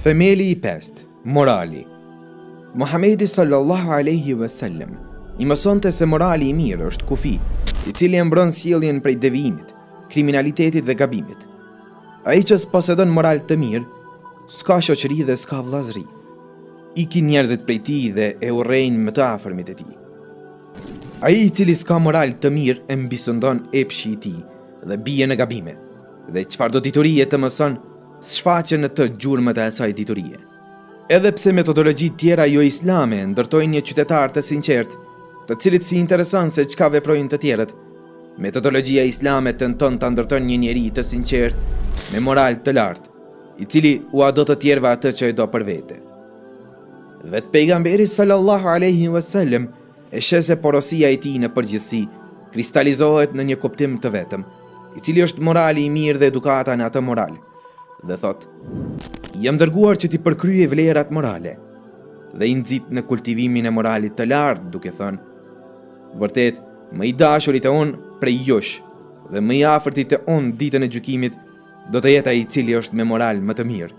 Themeli i 5, morali. Muhamedi sallallahu alaihi wasallam i mësonte se morali i mirë është kufi, i cili e mbron sjelljen prej devijimit, kriminalitetit dhe gabimit. Ai që s'posedon moral të mirë, s'ka shoqëri dhe s'ka vllazëri. Ikin njerëzit prej tij dhe e urrejnë më të afërmit e tij. Ai i cili s'ka moral të mirë e mbisundon epshi i tij dhe bie në gabime, dhe çfarëdo diturie të mëson shfaqen në të gjurmët e asaj diturie. Edhe pse metodologji tjera jo islame ndërtojnë një qytetar të sinqert, të cilit si intereson se çka veprojnë të tjerët, metodologjia islame tenton ta ndërton një njeri të sinqert me moral të lartë, i cili ua do të tjerëve atë që e do për vete. Vetë pejgamberi sallallahu alaihi wasallam e sheh se porosia e tij në përgjithësi kristalizohet në një kuptim të vetëm, i cili është morali i mirë dhe edukata në atë moral. Dhe thot: jam dërguar që t'i përkrye vlerat morale, dhe i nxit në kultivimin e moralit të lartë, duke thënë: vërtet, më i dashurit e unë prej jush, dhe më i afërtit e unë ditën e gjykimit, do të jetë ai i cili është me moral më të mirë.